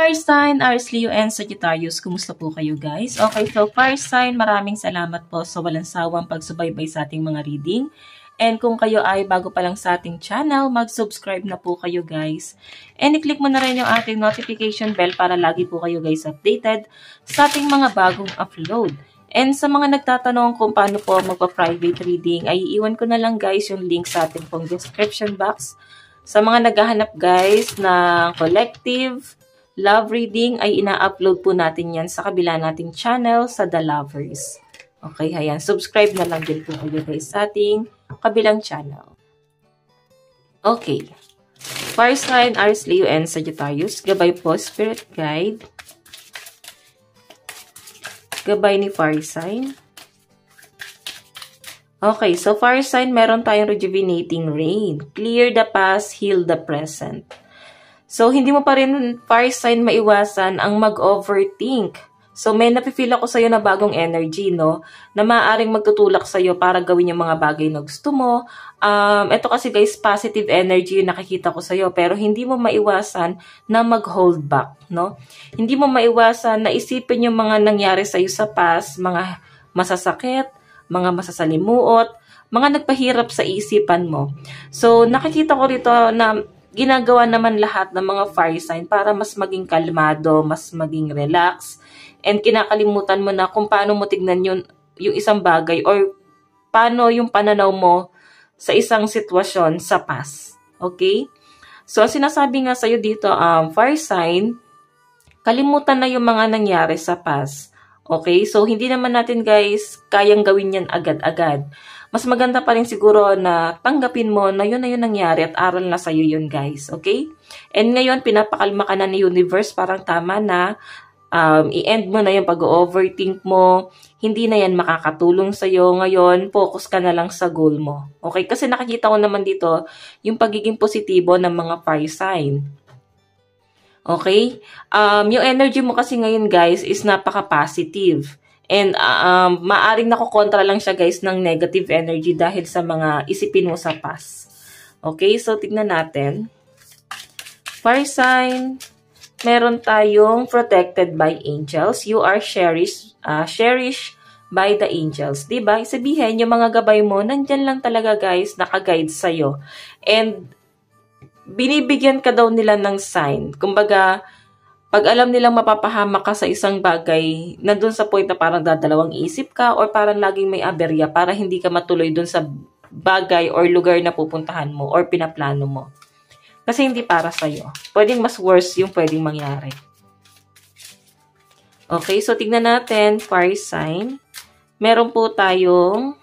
fire sign, Aries, Leo, and Sagittarius. Kumusta po kayo guys? Okay, so fire sign, maraming salamat po sa walang sawang pagsubaybay sa ating mga reading. And kung kayo ay bago pa lang sa ating channel, mag-subscribe na po kayo guys. And i-click mo na rin yung ating notification bell para lagi po kayo guys updated sa ating mga bagong upload. And sa mga nagtatanong kung paano po magpa-private reading, ay iiwan ko na lang guys yung link sa ating pong description box. Sa mga naghahanap guys ng collective love reading, ay ina-upload po natin yan sa kabila nating channel sa The Lovers. Okay, ayan. Subscribe na lang din po kayo guys sa ating kabilang channel. Okay. Fire sign, Aries, Leo, and Sagittarius. Gabay po, Spirit Guide. Gabay ni fire sign. Okay, so fire sign, meron tayong rejuvenating rain. Clear the past, heal the present. So, hindi mo pa rin fire sign maiwasan ang mag-overthink. So, may napifeel ako sa'yo na bagong energy, no? Na maaaring magtutulak sa'yo para gawin yung mga bagay na gusto mo. Ito kasi guys, positive energy yung nakikita ko sa'yo. Pero hindi mo maiwasan na mag-hold back, no? Hindi mo maiwasan na isipin yung mga nangyari sa'yo sa past, mga masasakit, mga masasalimuot, mga nagpahirap sa isipan mo. So, nakikita ko rito na ginagawa naman lahat ng mga fire sign para mas maging kalmado, mas maging relax, and kinakalimutan mo na kung paano mo tignan yung isang bagay or paano yung pananaw mo sa isang sitwasyon sa past. Okay? So, ang sinasabi nga sa'yo dito, fire sign, kalimutan na yung mga nangyari sa past. Okay? So, hindi naman natin guys kayang gawin yan agad-agad. Mas maganda pa rin siguro na tanggapin mo na yun nangyari at aral na sa'yo yun guys. Okay? And ngayon, pinapakalma ka na ni universe, parang tama na. I-end mo na yung pag-overthink mo. Hindi na yan makakatulong sa'yo. Ngayon, focus ka na lang sa goal mo. Okay? Kasi nakikita ko naman dito yung pagiging positibo ng mga fire sign. Okay? Yung energy mo kasi ngayon guys is napaka-positive. And maaring nakokontra lang siya guys ng negative energy dahil sa mga isipin mo sa past. Okay? So, tignan natin. Fire sign. Meron tayong protected by angels. You are cherished by the angels. Diba? Sabihin, yung mga gabay mo, nandyan lang talaga guys, nakaguide sa'yo. And, binibigyan ka daw nila ng sign. Kumbaga, pag alam nilang mapapahamak ka sa isang bagay, nandun sa point na parang dadalawang isip ka or parang laging may aberya para hindi ka matuloy dun sa bagay or lugar na pupuntahan mo or pinaplano mo. Kasi hindi para sa'yo. Pwedeng mas worse yung pwedeng mangyari. Okay, so tignan natin, fire sign. Meron po tayong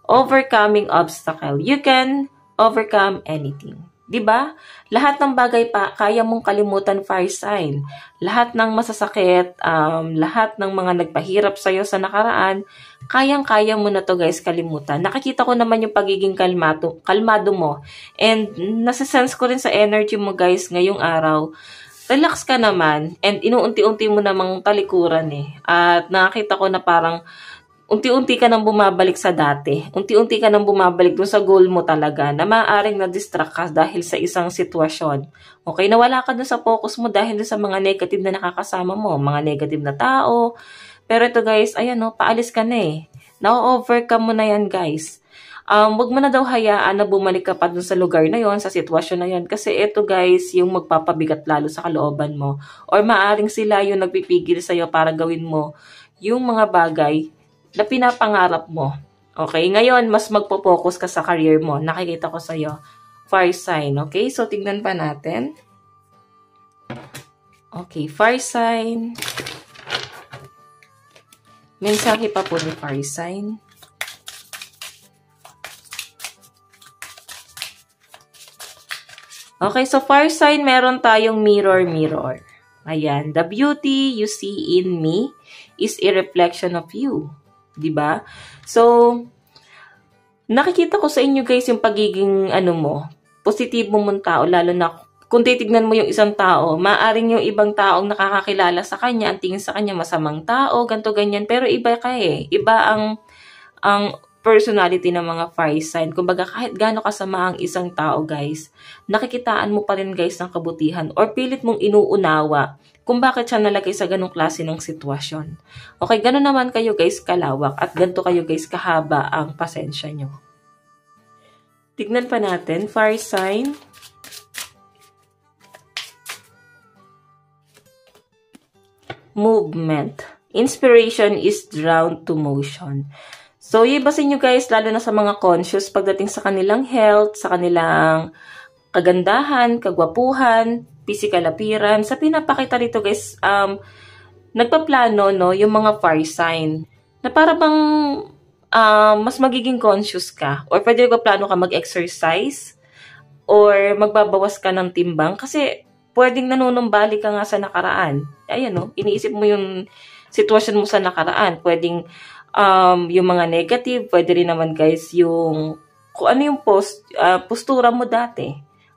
overcoming obstacle. You can overcome anything. Diba? Lahat ng bagay pa, kaya mong kalimutan fire sign. Lahat ng masasakit, lahat ng mga nagpahirap sa'yo sa nakaraan, kayang-kaya mo na to guys kalimutan. Nakikita ko naman yung pagiging kalmado mo. And nasisense ko rin sa energy mo guys ngayong araw. Relax ka naman and inuunti-unti mo namang talikuran eh. At nakita ko na parang unti-unti ka nang bumabalik sa dati. Unti-unti ka nang bumabalik dun sa goal mo talaga na maaaring na-distract ka dahil sa isang sitwasyon. Okay, nawala ka dun sa focus mo dahil dun sa mga negative na nakakasama mo, mga negative na tao. Pero ito guys, ayan o, paalis ka na eh. Na-overcome mo na yan guys. Wag mo na daw hayaan na bumalik ka pa dun sa lugar na yon, sa sitwasyon na yon. Kasi ito guys, yung magpapabigat lalo sa kalooban mo. Or maaaring sila yung nagpipigil sa'yo para gawin mo yung mga bagay na pinapangarap mo. Okay? Ngayon, mas magpo-focus ka sa career mo. Nakikita ko sa'yo. Fire sign. Okay? So, tignan pa natin. Okay. Fire sign. Mensahe pa po ni fire sign. Okay. So, fire sign, meron tayong mirror, mirror. Ayan. The beauty you see in me is a reflection of you. Diba? So, nakikita ko sa inyo guys yung pagiging positibo mong tao, lalo na kung titignan mo yung isang tao, maaring yung ibang taong nakakakilala sa kanya, ang tingin sa kanya masamang tao, ganto ganyan, pero iba ka eh. Iba ang personality ng mga fire sign. Kumbaga, kahit gaano kasama ang isang tao, guys, nakikitaan mo pa rin, guys, ng kabutihan or pilit mong inuunawa kung bakit siya nalagay sa ganong klase ng sitwasyon. Okay, gano'n naman kayo, guys, kalawak at ganito kayo, guys, kahaba ang pasensya nyo. Tignan pa natin, fire sign. Movement. Inspiration is drawn to motion. So, ibasin nyo, guys, lalo na sa mga conscious pagdating sa kanilang health, sa kanilang kagandahan, kagwapuhan, physical appearance. Sa pinapakita dito, guys, nagpaplano, no, yung mga fire sign na para bang mas magiging conscious ka or pwede nagpaplano ka mag-exercise or magbabawas ka ng timbang kasi pwedeng nanunumbali ka nga sa nakaraan. Ayan, no, iniisip mo yung sitwasyon mo sa nakaraan. Pwedeng yung mga negative, pwede rin naman, guys, yung kung ano yung postura mo dati.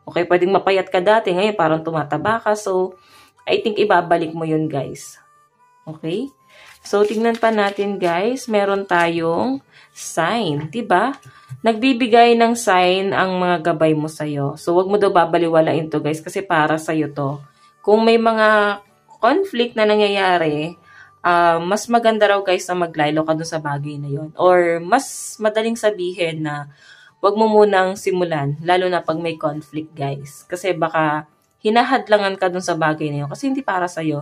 Okay, pwedeng mapayat ka dati, ngayon parang tumataba ka. So, I think ibabalik mo yun, guys. Okay? So, tingnan pa natin, guys. Meron tayong sign, diba? Nagbibigay ng sign ang mga gabay mo sa'yo. So, wag mo daw babaliwalain to, guys, kasi para sa'yo to. Kung may mga conflict na nangyayari, mas maganda raw, guys, na maglaylo ka dun sa bagay na yon. Or mas madaling sabihin na wag mo munang simulan, lalo na pag may conflict, guys. Kasi baka hinahadlangan ka dun sa bagay na yun kasi hindi para sa'yo.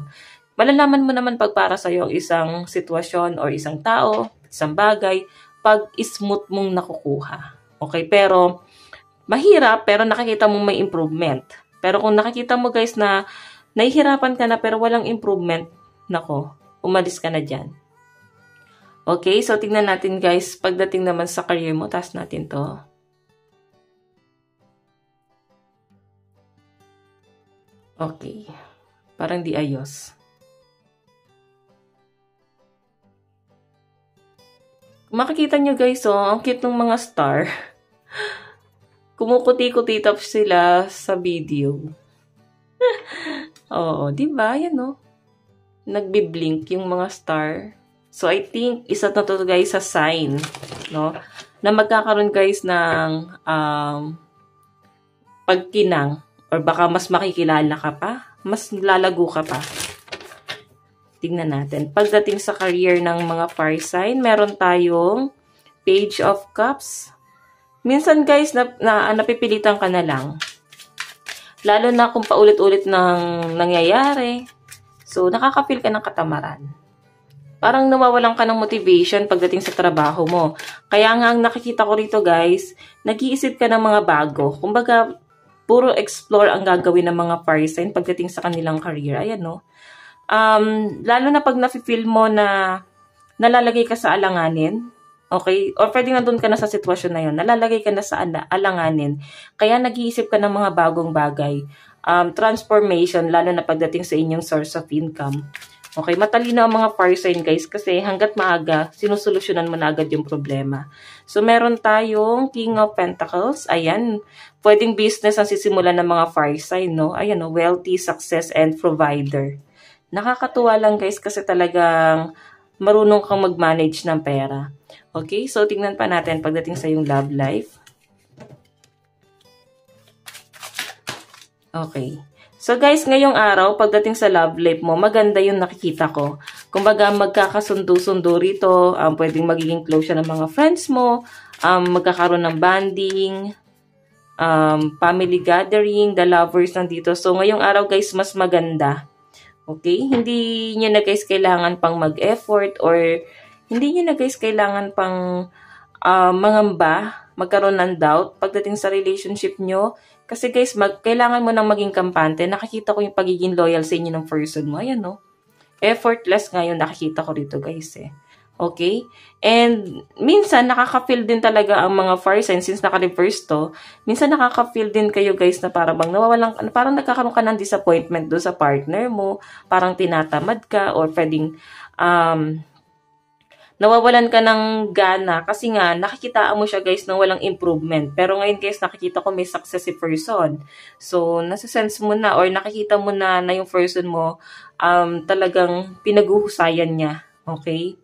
Malalaman mo naman pag para sa'yo ang isang sitwasyon or isang tao, isang bagay, pag smooth mong nakukuha. Okay? Pero mahirap, pero nakikita mong may improvement. Pero kung nakikita mo, guys, na nahihirapan ka na pero walang improvement, nako, umalis ka na dyan. Okay, so tingnan natin, guys, pagdating naman sa career mo, taas natin to. Okay, parang di ayos. Makikita nyo, guys, oh, ang cute ng mga star. Kumukuti-kuti tapos sila sa video. Oo, diba? Yan, oh. Nagbi-blink yung mga star. So, I think, isa na to, guys, sa sign, no? Na magkakaroon, guys, ng pagkinang or baka mas makikilala ka pa, mas lalago ka pa. Tingnan natin. Pagdating sa career ng mga fire sign, meron tayong Page of Cups. Minsan, guys, napipilitan ka na lang. Lalo na kung paulit-ulit nang nangyayari. So, nakaka-feel ka ng katamaran. Parang nawawalan ka ng motivation pagdating sa trabaho mo. Kaya nga, ang nakikita ko rito, guys, nag-iisip ka ng mga bago. Kumbaga, puro explore ang gagawin ng mga fire sign pagdating sa kanilang career. Ayan, no? Lalo na pag nafe-feel mo na nalalagay ka sa alanganin, okay? Or pwede nandun ka na sa sitwasyon na yun, nalalagay ka na sa alanganin. Kaya nag-iisip ka ng mga bagong bagay. Transformation, lalo na pagdating sa inyong source of income. Okay, matalino ang mga fire sign, guys, kasi hanggat maaga, sinusolusyonan mo na agad yung problema. So, meron tayong King of Pentacles. Ayan, pwedeng business ang sisimulan ng mga fire sign, no? Ayan, no? Wealthy, success, and provider. Nakakatuwa lang, guys, kasi talagang marunong kang mag-manage ng pera. Okay, so tingnan pa natin pagdating sa yung love life. Okay. So guys, ngayong araw, pagdating sa love life mo, maganda yung nakikita ko. Kumbaga, magkakasundo-sundo rito, pwedeng magiging close siya ng mga friends mo, magkakaroon ng bonding, family gathering, the lovers nandito. So ngayong araw, guys, mas maganda. Okay? Hindi nyo na, guys, kailangan pang mag-effort or hindi nyo na, guys, kailangan pang mangamba, magkaroon ng doubt pagdating sa relationship nyo. Kasi, guys, kailangan mo nang maging kampante. Nakikita ko yung pagiging loyal sa inyo ng person mo. Ayan, no? Effortless ngayon nakikita ko rito, guys, eh. Okay? And minsan, nakaka-feel din talaga ang mga fire signs since naka-reverse to. Minsan, nakaka-feel din kayo, guys, na parang parang nagkakaroon ka ng disappointment do sa partner mo. Parang tinatamad ka or pwedeng nawawalan ka ng gana kasi nga nakikitaan mo siya, guys, ng walang improvement. Pero ngayon, guys, nakikita ko may success si person. So, nasa-sense mo na or nakikita mo na yung person mo talagang pinag-uhusayan niya. Okay?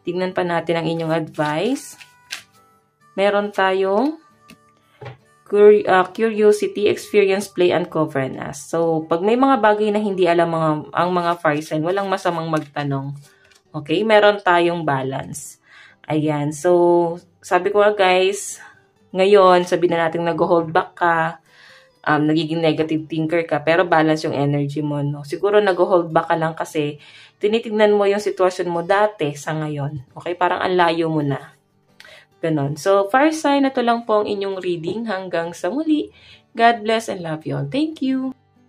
Tignan pa natin ang inyong advice. meron tayong curiosity, experience, play, uncover and ask. So, pag may mga bagay na hindi alam ang mga fire sign, walang masamang magtanong. Okay? Meron tayong balance. Ayan. So, sabi ko nga guys, ngayon, sabi na natin nag-hold back ka, nagiging negative thinker ka, pero balance yung energy mo, no? Siguro nag-hold back ka lang kasi tinitignan mo yung sitwasyon mo dati sa ngayon. Okay? Parang ang layo mo na. Ganon. So, fire sign, na to lang po ang inyong reading. Hanggang sa muli. God bless and love you all. Thank you!